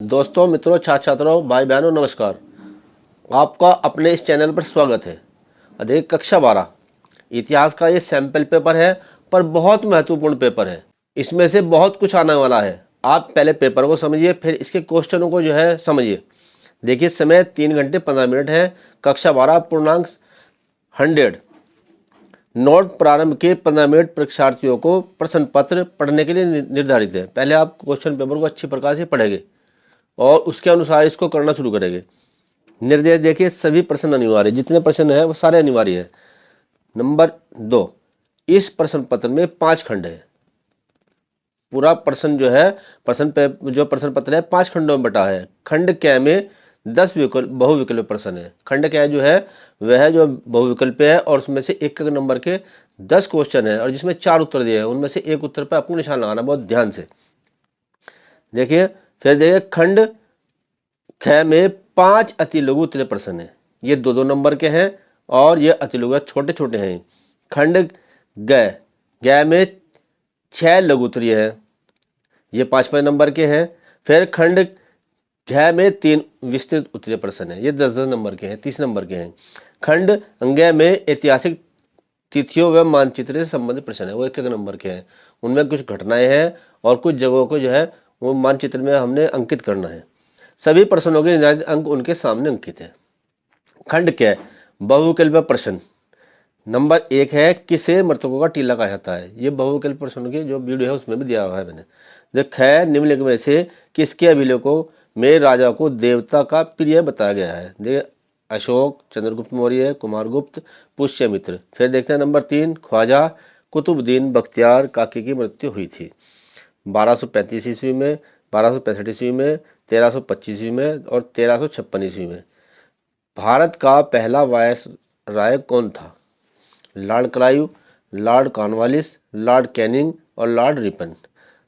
दोस्तों, मित्रों, छात्र छात्राओं, भाई बहनों, नमस्कार। आपका अपने इस चैनल पर स्वागत है। अधिक कक्षा 12 इतिहास का ये सैंपल पेपर है, पर बहुत महत्वपूर्ण पेपर है। इसमें से बहुत कुछ आने वाला है। आप पहले पेपर को समझिए, फिर इसके क्वेश्चनों को समझिए। देखिए, समय 3 घंटे 15 मिनट है। कक्षा 12 पूर्णांक 100। नोट प्रारंभ के 15 मिनट परीक्षार्थियों को प्रश्न पत्र पढ़ने के लिए निर्धारित है। पहले आप क्वेश्चन पेपर को अच्छी प्रकार से पढ़ेंगे और उसके अनुसार इसको करना शुरू करेंगे। निर्देश देखिए, सभी प्रश्न अनिवार्य, जितने प्रश्न है वो सारे अनिवार्य है। नंबर 2, इस प्रश्न पत्र में 5 खंड है। पूरा प्रश्न जो प्रश्न पत्र है 5 खंडों में बटा है। खंड क में 10 बहुविकल्प प्रश्न है। खंड क जो है वह जो बहुविकल्प है और उसमें से एक नंबर के 10 क्वेश्चन है और जिसमें 4 उत्तर दिए हैं। उनमें से एक उत्तर पर आपको निशान लगाना बहुत ध्यान से। देखिए, फिर देखिए, खंड ख में 5 अति लघु उत्तरीय प्रश्न है। ये 2-2 नंबर के हैं और ये अति लघु छोटे छोटे हैं। खंड ग में 6 लघु उत्तरीय है, ये 5-5 नंबर के हैं। फिर खंड घ में 3 विस्तृत उत्तरीय प्रश्न है, ये 10-10 नंबर के हैं, 30 नंबर के हैं। खंड अंग में ऐतिहासिक तिथियों व मानचित्र से संबंधित प्रश्न है, वो 1-1 नंबर के हैं। उनमें कुछ घटनाएं हैं और कुछ जगहों को वो मानचित्र में हमने अंकित करना है। सभी प्रश्नों के निर्धारित अंक उनके सामने अंकित है। खंड क बहुविकल्प प्रश्न नंबर 1 है, किसे मृतकों का टीला कहा जाता है। ये बहुविकल्प प्रश्नों की जो वीडियो है उसमें भी दिया हुआ है मैंने। देख, निम्नलिखित में से किसके अभिलेखों में राजा को देवता का प्रिय बताया गया है। देखिए, अशोक, चंद्रगुप्त मौर्य, कुमारगुप्त, पुष्यमित्र। फिर देखते हैं नंबर 3, ख्वाजा कुतुबुद्दीन बख्तियार काकी की मृत्यु हुई थी 1235 ईस्वी में, 1265 ईस्वी में, 1325 ईस्वी में और 1356 ईस्वी में। भारत का पहला वायसराय कौन था। Lord Clive, Lord Cornwallis, Lord Canning और लॉर्ड रिपन।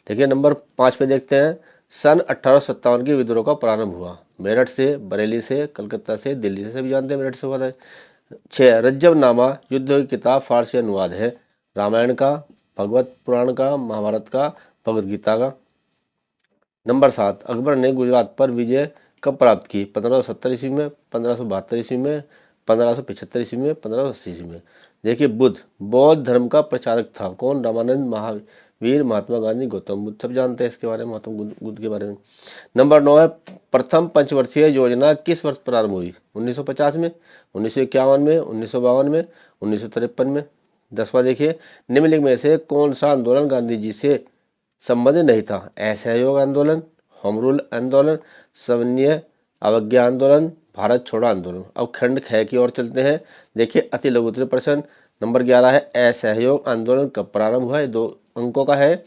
देखिए, नंबर 5 पे देखते हैं, सन 1857 के विद्रोह का प्रारंभ हुआ मेरठ से, बरेली से, कलकत्ता से, दिल्ली से। सभी जानते हैं मेरठ से हुआ था। 6, रज्जबनामा युद्ध की किताब फारसी अनुवाद है, रामायण का, भगवत पुराण का, महाभारत का, भगवत गीता का। नंबर 7, अकबर ने गुजरात पर विजय कब प्राप्त की। 1570 ईस्वी में, 1572 ईस्वी में, 1575 ईस्वी में, 1580 ईस्वी में। देखिए, बौद्ध धर्म का प्रचारक था कौन। रामानंद, महावीर, महात्मा गांधी, गौतम बुद्ध। सब जानते हैं इसके बारे में, महात्मा बुद्ध के बारे में। नंबर 9 है, प्रथम पंचवर्षीय योजना किस वर्ष प्रारंभ हुई। 1950 में, 1951 में, 1952 में, 1953 में। 10वां देखिए, निम्नलिखित में से कौन सा आंदोलन गांधी जी से संबंधित नहीं था। असहयोग आंदोलन, होम रूल आंदोलन, सविनय अवज्ञा आंदोलन, भारत छोड़ो आंदोलन। अब खंड ख की ओर चलते हैं। देखिए, अति लघु उत्तरीय प्रश्न नंबर 11 है, असहयोग आंदोलन कब प्रारंभ हुआ है। 2 अंकों का है।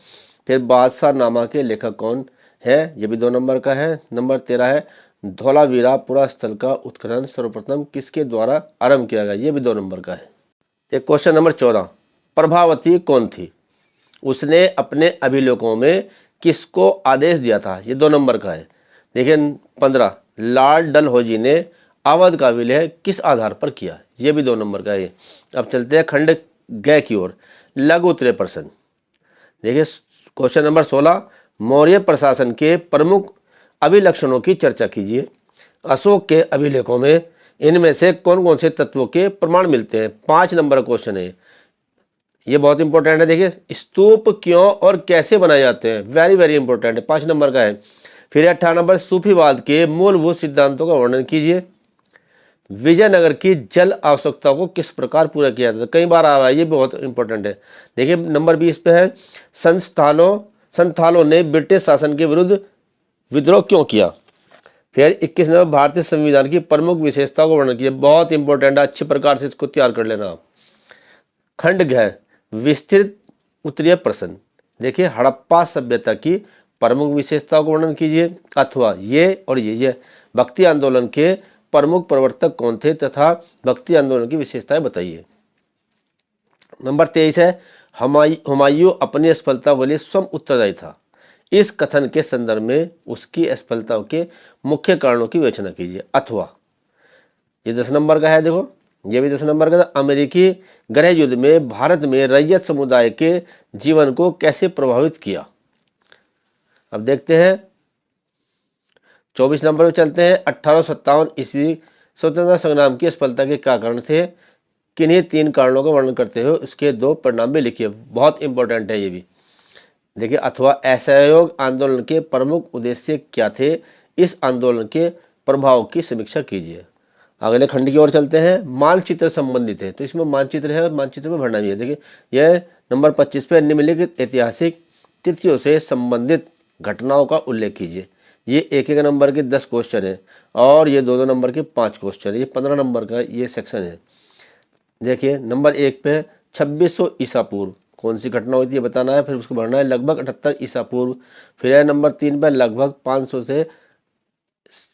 फिर बादशाह नामा के लेखक कौन है, ये भी 2 नंबर का है। नंबर 13 है, धौलावीरा पुरा स्थल का उत्खनन सर्वप्रथम किसके द्वारा आरंभ किया गया। ये भी 2 नंबर का है। एक क्वेश्चन नंबर 14, प्रभावती कौन थी। उसने अपने अभिलेखों में किसको आदेश दिया था। ये 2 नंबर का है। देखिए, 15, लॉर्ड डलहौजी ने अवध का विलय किस आधार पर किया। ये भी 2 नंबर का है। अब चलते हैं खंड ग की ओर, लघु उत्तरीय प्रश्न। देखिए, क्वेश्चन नंबर 16, मौर्य प्रशासन के प्रमुख अभिलक्षणों की चर्चा कीजिए। अशोक के अभिलेखों में इनमें से कौन कौन से तत्वों के प्रमाण मिलते हैं। 5 नंबर का क्वेश्चन है, ये बहुत इंपॉर्टेंट है। देखिए, स्तूप क्यों और कैसे बनाए जाते हैं, वेरी वेरी इंपॉर्टेंट है, 5 नंबर का है। फिर 18 नंबर, सूफीवाद के मूलभूत सिद्धांतों का वर्णन कीजिए। विजयनगर की जल आवश्यकता को किस प्रकार पूरा किया जाता है, कई बार आया है, ये बहुत इंपॉर्टेंट है। देखिए, नंबर 20 पे है, संथालों ने ब्रिटिश शासन के विरुद्ध विद्रोह क्यों किया। फिर 21 नंबर, भारतीय संविधान की प्रमुख विशेषता को वर्णन कीजिए। बहुत इंपॉर्टेंट है, अच्छी प्रकार से इसको तैयार कर लेना आप। खंड घ, विस्तृत उत्तरीय प्रश्न। देखिए, हड़प्पा सभ्यता की प्रमुख विशेषताओं को वर्णन कीजिए, अथवा ये और ये भक्ति आंदोलन के प्रमुख प्रवर्तक कौन थे तथा भक्ति आंदोलन की विशेषताएं बताइए। नंबर 23 है, हुमायूं अपनी असफलता के लिए स्वयं उत्तरदायी था। इस कथन के संदर्भ में उसकी असफलताओं के मुख्य कारणों की विवेचना कीजिए। अथवा, ये 10 नंबर का है। देखो, ये भी 10 नंबर का था। अमेरिकी गृह युद्ध में भारत में रैयत समुदाय के जीवन को कैसे प्रभावित किया। अब देखते हैं, 24 नंबर पर चलते हैं। 1857 ईस्वी स्वतंत्रता संग्राम की सफलता के क्या कारण थे? किन्हीं 3 कारणों का वर्णन करते हुए उसके 2 परिणाम भी लिखिए। बहुत इंपॉर्टेंट है ये भी। देखिए, अथवा असहयोग आंदोलन के प्रमुख उद्देश्य क्या थे? इस आंदोलन के प्रभाव की समीक्षा कीजिए। अगले खंड की ओर चलते हैं। मानचित्र संबंधित है, तो इसमें मानचित्र है और मानचित्र में भरना भी है। देखिए, यह नंबर 25 पे निम्नलिखित ऐतिहासिक तिथियों से संबंधित घटनाओं का उल्लेख कीजिए। ये एक एक नंबर के 10 क्वेश्चन है और ये 2-2 नंबर के 5 क्वेश्चन है। ये 15 नंबर का ये सेक्शन है। देखिए, नंबर 1 पे 2600 ईसा पूर्व कौन सी घटना हुई थी ये बताना है, फिर उसको भरना है। लगभग 78 ईसा पूर्व। फिर है नंबर 3 पे लगभग 500 से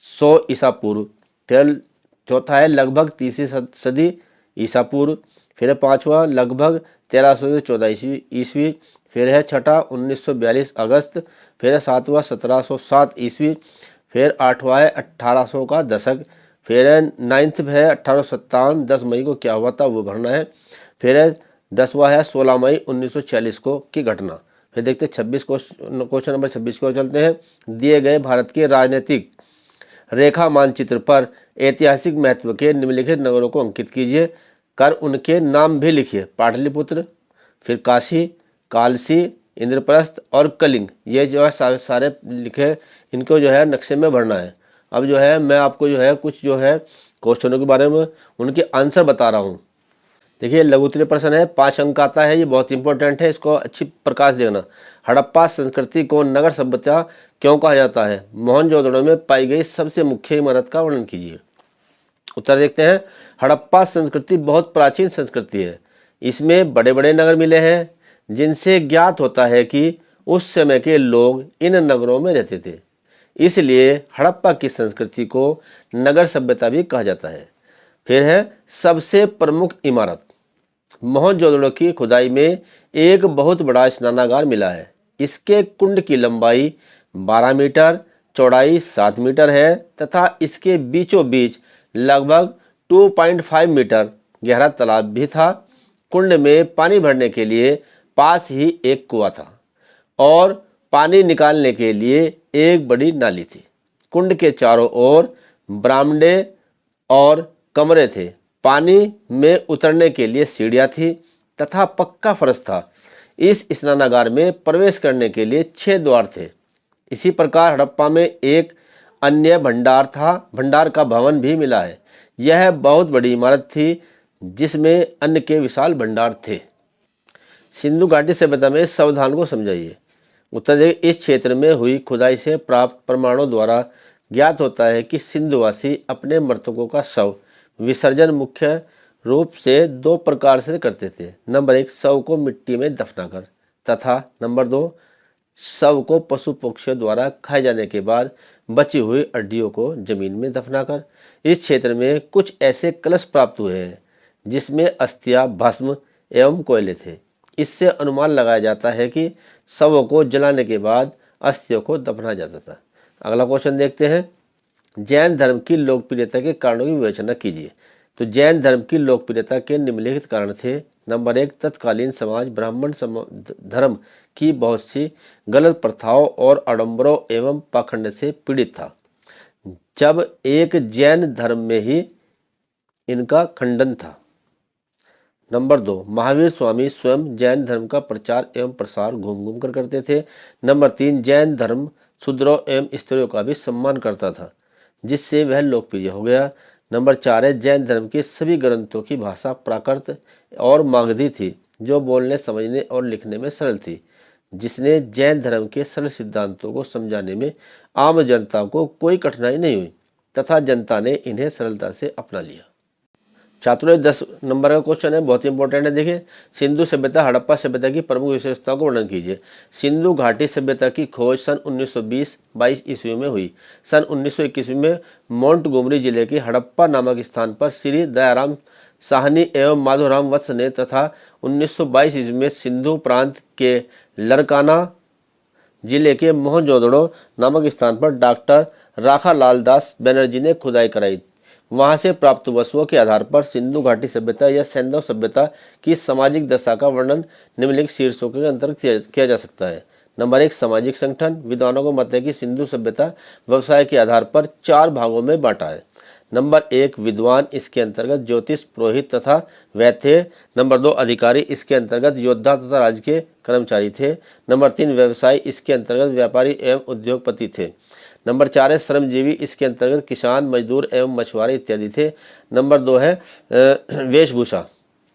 100 ईसा पूर्व। फिर चौथा है लगभग तीसरी सदी ईसा पूर्व। फिर है पांचवा लगभग 1300 से 14 ईस्वी। फिर है छठा 1942 अगस्त। फिर है सातवां 1707 ईस्वी। फिर आठवां है 1800 का दशक। फिर है नाइन्थ है 1857 10 मई को क्या हुआ था वो भरना है। फिर है 10वां है 16 मई 1946 को की घटना। फिर देखते हैं 26 क्वेश्चन नंबर 26 को चलते हैं। दिए गए भारत के राजनीतिक रेखा मानचित्र पर ऐतिहासिक महत्व के निम्नलिखित नगरों को अंकित कीजिए, कर उनके नाम भी लिखिए। पाटलिपुत्र, फिर काशी, कालसी, इंद्रप्रस्थ और कलिंग, ये जो है सारे लिखे, इनको जो है नक्शे में भरना है। अब जो है मैं आपको जो है कुछ जो है क्वेश्चनों के बारे में उनके आंसर बता रहा हूँ। देखिए, लघुत्तरीय प्रश्न है, 5 अंक आता है, ये बहुत इंपॉर्टेंट है, इसको अच्छी प्रकाश देना। हड़प्पा संस्कृति को नगर सभ्यता क्यों कहा जाता है? मोहनजोदड़ो में पाई गई सबसे मुख्य इमारत का वर्णन कीजिए। उत्तर देखते हैं। हड़प्पा संस्कृति बहुत प्राचीन संस्कृति है। इसमें बड़े बड़े नगर मिले हैं, जिनसे ज्ञात होता है कि उस समय के लोग इन नगरों में रहते थे। इसलिए हड़प्पा की संस्कृति को नगर सभ्यता भी कहा जाता है। फिर है सबसे प्रमुख इमारत। मोहनजोदड़ो की खुदाई में एक बहुत बड़ा स्नानागार मिला है। इसके कुंड की लंबाई 12 मीटर, चौड़ाई 7 मीटर है तथा इसके बीचों बीच लगभग 2.5 मीटर गहरा तालाब भी था। कुंड में पानी भरने के लिए पास ही एक कुआं था और पानी निकालने के लिए एक बड़ी नाली थी। कुंड के चारों ओर बरामदे और कमरे थे। पानी में उतरने के लिए सीढ़ियां थी तथा पक्का फर्श था। इस स्नानागार में प्रवेश करने के लिए 6 द्वार थे। इसी प्रकार हड़प्पा में एक अन्य भंडार का भवन भी मिला है। यह बहुत बड़ी इमारत थी जिसमें अन्न के विशाल भंडार थे। सिंधु घाटी सभ्यता में सावधान को समझाइए। उत्तर देखिए, इस क्षेत्र में हुई खुदाई से प्राप्त प्रमाणों द्वारा ज्ञात होता है कि सिंधुवासी अपने मृतकों का शव विसर्जन मुख्य रूप से 2 प्रकार से करते थे। नंबर 1, शव को मिट्टी में दफनाकर तथा नंबर 2, शव को पशु पक्षियों द्वारा खाए जाने के बाद बची हुई हड्डियों को जमीन में दफनाकर। इस क्षेत्र में कुछ ऐसे कलश प्राप्त हुए हैं जिसमें अस्थियां, भस्म एवं कोयले थे। इससे अनुमान लगाया जाता है कि शवों को जलाने के बाद अस्थियों को दफनाया जाता था। अगला क्वेश्चन देखते हैं। जैन धर्म की लोकप्रियता के कारणों की विवेचना कीजिए। तो जैन धर्म की लोकप्रियता के निम्नलिखित कारण थे। नंबर 1, तत्कालीन समाज ब्राह्मण धर्म की बहुत सी गलत प्रथाओं और आडंबरों एवं पाखंड से पीड़ित था, जब एक जैन धर्म में ही इनका खंडन था। नंबर 2, महावीर स्वामी स्वयं जैन धर्म का प्रचार एवं प्रसार घूम घूम कर करते थे। नंबर 3, जैन धर्म शूद्रों एवं स्त्रियों का भी सम्मान करता था, जिससे वह लोकप्रिय हो गया। नंबर 4 है, जैन धर्म के सभी ग्रंथों की भाषा प्राकृत और मागधी थी, जो बोलने, समझने और लिखने में सरल थी, जिसने जैन धर्म के सरल सिद्धांतों को समझाने में आम जनता को कोई कठिनाई नहीं हुई तथा जनता ने इन्हें सरलता से अपना लिया। छात्रों, 10 नंबर का क्वेश्चन है, बहुत इंपॉर्टेंट है। देखिए, सिंधु सभ्यता हड़प्पा सभ्यता की प्रमुख विशेषताओं को वर्णन कीजिए। सिंधु घाटी सभ्यता की खोज सन 1920-22 ईस्वी में हुई। सन 1921 में मोंटगोमरी जिले के हड़प्पा नामक स्थान पर श्री दयाराम साहनी एवं माधोराम वत्स ने तथा 1922 ईस्वी में सिंधु प्रांत के लरकाना जिले के मोहनजोदड़ो नामक स्थान पर डॉक्टर राखालाल दास बनर्जी ने खुदाई कराई। वहां से प्राप्त वस्तुओं के आधार पर सिंधु घाटी सभ्यता या सैंधव सभ्यता की सामाजिक दशा का वर्णन निम्नलिखित शीर्षकों के अंतर्गत किया जा सकता है। नंबर 1 सामाजिक संगठन। विद्वानों को मत है कि सिंधु सभ्यता व्यवसाय के आधार पर 4 भागों में बांटा है। नंबर 1 विद्वान, इसके अंतर्गत ज्योतिष, पुरोहित तथा वैद्य थे। नंबर 2 अधिकारी, इसके अंतर्गत योद्धा तथा राज्य के कर्मचारी थे। नंबर 3 व्यवसायी, इसके अंतर्गत व्यापारी एवं उद्योगपति थे। नंबर 4 है श्रमजीवी, इसके अंतर्गत किसान, मजदूर एवं मछुआरे इत्यादि थे। नंबर 2 है वेशभूषा।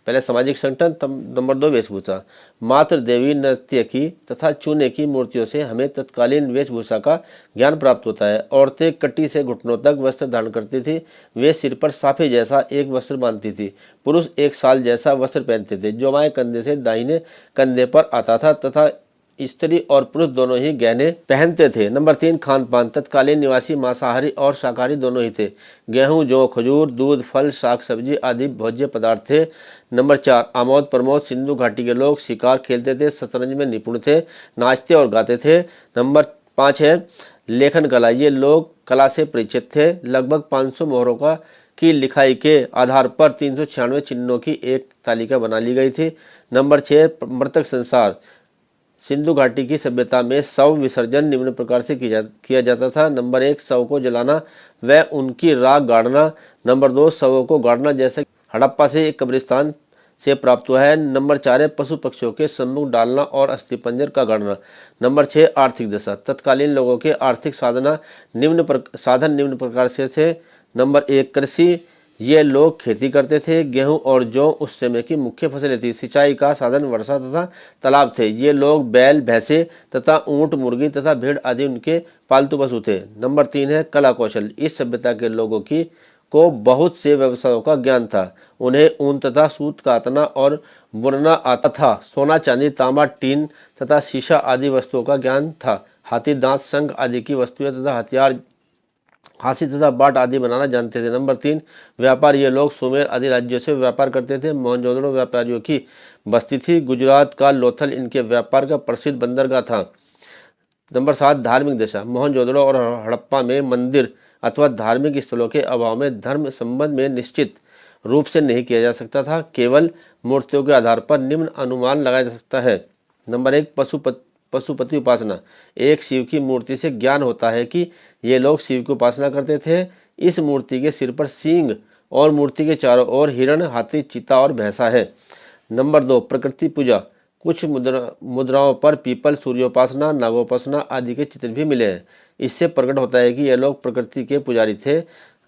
पहले सामाजिक संगठन, नंबर 2 वेशभूषा। मात्र देवी नर्तकी तथा चूने की मूर्तियों से हमें तत्कालीन वेशभूषा का ज्ञान प्राप्त होता है। औरतें कटी से घुटनों तक वस्त्र धारण करती थी। वे सिर पर साफे जैसा एक वस्त्र बांधती थी। पुरुष एक साल जैसा वस्त्र पहनते थे जो बाएं कंधे से दाहिने कंधे पर आता था तथा स्त्री और पुरुष दोनों ही गहने पहनते थे। नंबर 3 खान पान। तत्कालीन निवासी मांसाहारी और शाकाहारी दोनों ही थे। गेहूं, जौ, खजूर, दूध, फल, साग सब्जी आदि भोज्य पदार्थ थे। नंबर 4 आमोद प्रमोद। सिंधु घाटी के लोग शिकार खेलते थे, शतरंज में निपुण थे, नाचते और गाते थे। नंबर 5 है लेखन कला। ये लोग कला से परिचित थे। लगभग 500 मोहरों का की लिखाई के आधार पर 396 चिन्हों की एक तालिका बना ली गई थी। नंबर 6 मृतक संसार। सिंधु घाटी की सभ्यता में शव विसर्जन निम्न प्रकार से किया जाता था। नंबर 1 शव को जलाना व उनकी राख गाड़ना। नंबर 2 शवों को गाड़ना जैसे हड़प्पा से एक कब्रिस्तान से प्राप्त हुआ है। नंबर 4 है पशु पक्षियों के सम्मुख डालना और अस्थिपंजर का गाड़ना। नंबर 6 आर्थिक दशा। तत्कालीन लोगों के आर्थिक साधन निम्न प्रकार से थे। नंबर 1 कृषि। ये लोग खेती करते थे। गेहूं और जौ उस समय की मुख्य फसलें थी। सिंचाई का साधन वर्षा तथा तालाब थे। ये लोग बैल, भैंसे तथा ऊंट, मुर्गी तथा भेड़ आदि उनके पालतू पशु थे। नंबर 3 है कला कौशल। इस सभ्यता के लोगों को बहुत से व्यवसायों का ज्ञान था। उन्हें ऊन तथा सूत काटना और बुनना आता था। सोना, चांदी, तांबा, टीन तथा शीशा आदि वस्तुओं का ज्ञान था। हाथी दांत, शंख आदि की वस्तुएं तथा हथियार, हांसी तथा बाट आदि बनाना जानते थे। नंबर 3 व्यापार। ये लोग सुमेर आदि राज्यों से व्यापार करते थे। मोहनजोदड़ो व्यापारियों की बस्ती थी। गुजरात का लोथल इनके व्यापार का प्रसिद्ध बंदरगाह था। नंबर 7 धार्मिक दशा। मोहनजोदड़ो और हड़प्पा में मंदिर अथवा धार्मिक स्थलों के अभाव में धर्म संबंध में निश्चित रूप से नहीं किया जा सकता था। केवल मूर्तियों के आधार पर निम्न अनुमान लगाया जा सकता है। नंबर 1 पशुपति उपासना। एक शिव की मूर्ति से ज्ञान होता है कि ये लोग शिव की उपासना करते थे। इस मूर्ति के सिर पर सींग और मूर्ति के चारों ओर हिरण, हाथी, चीता और भैंसा है। नंबर 2 प्रकृति पूजा। कुछ मुद्राओं पर पीपल, सूर्योपासना, नागोपासना आदि के चित्र भी मिले हैं। इससे प्रकट होता है कि ये लोग प्रकृति के पुजारी थे।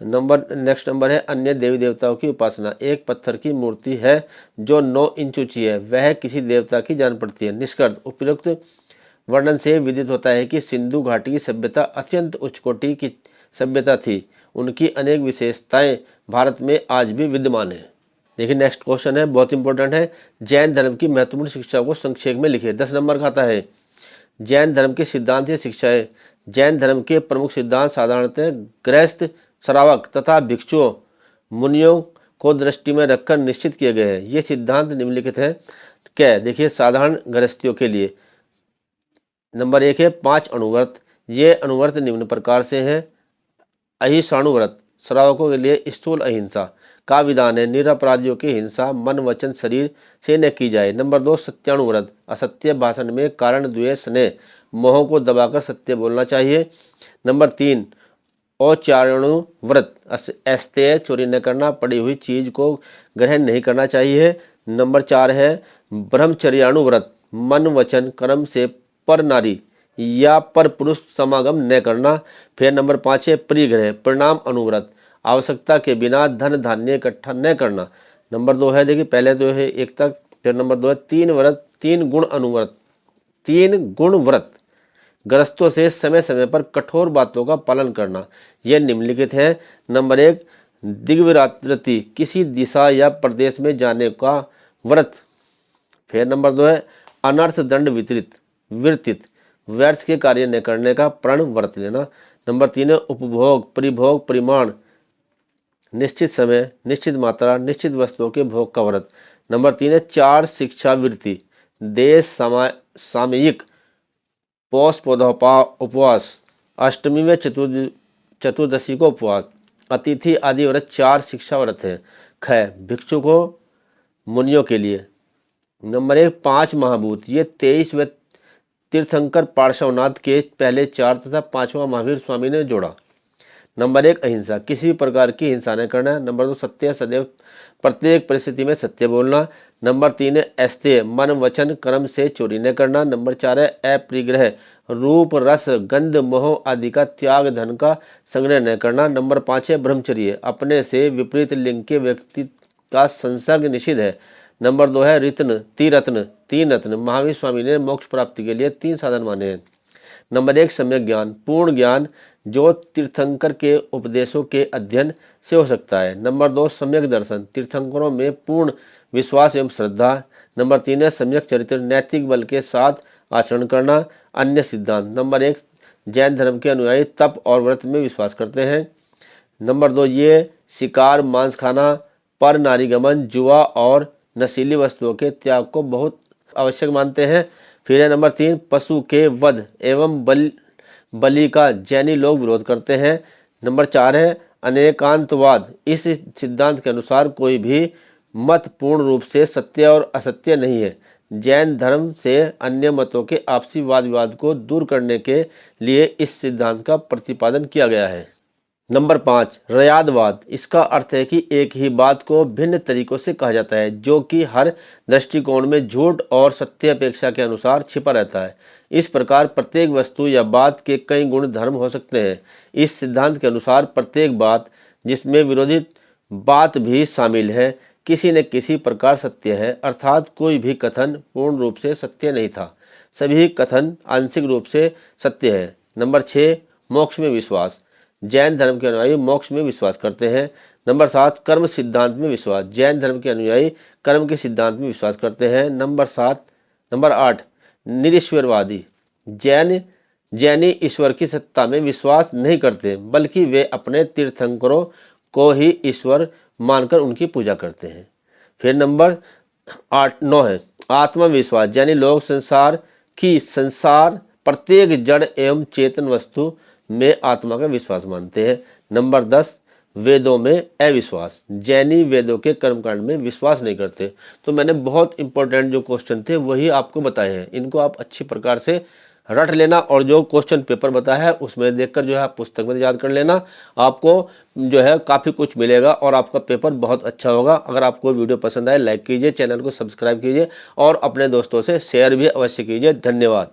नेक्स्ट नंबर है अन्य देवी देवताओं की उपासना। एक पत्थर की मूर्ति है जो 9 इंच ऊंची है। वह किसी देवता की जान पड़ती है। निष्कर्ष उपयुक्त वर्णन से विदित होता है कि सिंधु घाटी की सभ्यता अत्यंत उच्च कोटि की सभ्यता थी। उनकी अनेक विशेषताएं भारत में आज भी विद्यमान है। देखिए नेक्स्ट क्वेश्चन है, बहुत इंपॉर्टेंट है। जैन धर्म की महत्वपूर्ण शिक्षाओं को संक्षेप में लिखिए। 10 नंबर का आता है। जैन धर्म के सिद्धांत या शिक्षाएं। जैन धर्म के प्रमुख सिद्धांत साधारणतः गृहस्थ, श्रावक तथा भिक्षुओं, मुनियों को दृष्टि में रखकर निश्चित किए गए हैं। ये सिद्धांत निम्नलिखित है। क्या देखिए साधारण गृहस्थियों के लिए नंबर 1 है 5 अणुव्रत। ये अणुव्रत निम्न प्रकार से हैं। अहिंसाणुव्रत श्रावकों के लिए स्थूल अहिंसा का विधान है। निरपराधियों की हिंसा मन, वचन, शरीर से न की जाए। नंबर 2 सत्याणुव्रत। असत्य भाषण में कारण, द्वेष, स्नेह, मोह को दबाकर सत्य बोलना चाहिए। नंबर 3 औचार्याणुव्रत। अस्तेय चोरी न करना, पड़ी हुई चीज को ग्रहण नहीं करना चाहिए। नंबर 4 है ब्रह्मचर्याणुव्रत। मन, वचन, कर्म से पर नारी या पर पुरुष समागम न करना। फिर नंबर 5 है परिग्रह परिणाम अनुव्रत। आवश्यकता के बिना धन धान्य इकट्ठा न करना। नंबर 2 है देखिए पहले 2 है 1 तक। फिर नंबर 2 है 3 व्रत 3 गुण अनुव्रत। 3 गुण व्रत ग्रस्तों से समय समय पर कठोर बातों का पालन करना। यह निम्नलिखित है। नंबर 1 दिग्विरात्रति किसी दिशा या प्रदेश में जाने का व्रत। फिर नंबर 2 है अनर्थ दंड विर्तित व्यर्थ के कार्य न करने का प्रण व्रत लेना। नंबर 3 है उपभोग, परिभोग, परिमाण, निश्चित समय, निश्चित मात्रा, निश्चित वस्तुओं के भोग का व्रत। नंबर 3 है 4 शिक्षावृत्ति, देश सामयिक, पौष पौधोपा उपवास, अष्टमी व चतुर्दशी को उपवास, अतिथि आदि व्रत 4 शिक्षा व्रत है। ख भिक्षु को मुनियों के लिए। नंबर 1 5 महाभूत। ये 23 व तीर्थंकर पार्श्वनाथ के पहले 4 तथा 5वां महावीर स्वामी ने जोड़ा। नंबर 1 अहिंसा, किसी भी प्रकार की हिंसा न करना। नंबर 2 सत्य, सदैव प्रत्येक परिस्थिति में सत्य बोलना। नंबर 3 है अस्तेय, मन वचन कर्म से चोरी न करना। नंबर 4 है अपरिग्रह, रूप रस गंध मोह आदि का त्याग, धन का संग्रह न करना। नंबर 5 है ब्रह्मचर्य, अपने से विपरीत लिंग के व्यक्ति का संसर्ग निषिद्ध है। नंबर 2 है रितन, तीन रत्न महावीर स्वामी ने मोक्ष प्राप्ति के लिए 3 साधन माने हैं। नंबर 1 सम्यक ज्ञान, पूर्ण ज्ञान जो तीर्थंकर के उपदेशों के अध्ययन से हो सकता है। नंबर 2 सम्यक दर्शन, तीर्थंकरों में पूर्ण विश्वास एवं श्रद्धा। नंबर 3 है सम्यक चरित्र, नैतिक बल के साथ आचरण करना। अन्य सिद्धांत, नंबर 1 जैन धर्म के अनुयायी तप और व्रत में विश्वास करते हैं। नंबर 2 ये शिकार, मांस खाना, पर नारीगमन, जुआ और नशीली वस्तुओं के त्याग को बहुत आवश्यक मानते हैं। फिर है नंबर 3 पशु के वध एवं बलि का जैनी लोग विरोध करते हैं। नंबर 4 है अनेकांतवाद, इस सिद्धांत के अनुसार कोई भी मत पूर्ण रूप से सत्य और असत्य नहीं है। जैन धर्म से अन्य मतों के आपसी वाद विवाद को दूर करने के लिए इस सिद्धांत का प्रतिपादन किया गया है। नंबर 5 रयादवाद, इसका अर्थ है कि एक ही बात को भिन्न तरीकों से कहा जाता है जो कि हर दृष्टिकोण में झूठ और सत्य अपेक्षा के अनुसार छिपा रहता है। इस प्रकार प्रत्येक वस्तु या बात के कई गुण धर्म हो सकते हैं। इस सिद्धांत के अनुसार प्रत्येक बात, जिसमें विरोधी बात भी शामिल है, किसी न किसी प्रकार सत्य है, अर्थात कोई भी कथन पूर्ण रूप से सत्य नहीं था, सभी कथन आंशिक रूप से सत्य है। नंबर 6 मोक्ष में विश्वास, जैन धर्म के अनुयायी मोक्ष में विश्वास करते हैं। नंबर 7 कर्म सिद्धांत में विश्वास, जैन धर्म के अनुयायी कर्म के सिद्धांत में विश्वास करते हैं। नंबर 8 निरीश्वरवादी, जैनी ईश्वर की सत्ता में विश्वास नहीं करते, बल्कि वे अपने तीर्थंकरों को ही ईश्वर मानकर उनकी पूजा करते हैं। फिर नंबर 9 है आत्मविश्वास, जैनी लोग संसार प्रत्येक जड़ एवं चेतन वस्तु में आत्मा का विश्वास मानते हैं। नंबर 10 वेदों में अविश्वास, जैनी वेदों के कर्मकांड में विश्वास नहीं करते। तो मैंने बहुत इंपॉर्टेंट जो क्वेश्चन थे वही आपको बताए हैं, इनको आप अच्छी प्रकार से रट लेना और जो क्वेश्चन पेपर बताया है उसमें देखकर जो है आप पुस्तक में याद कर लेना। आपको जो है काफ़ी कुछ मिलेगा और आपका पेपर बहुत अच्छा होगा। अगर आपको वीडियो पसंद आए लाइक कीजिए, चैनल को सब्सक्राइब कीजिए और अपने दोस्तों से शेयर भी अवश्य कीजिए। धन्यवाद।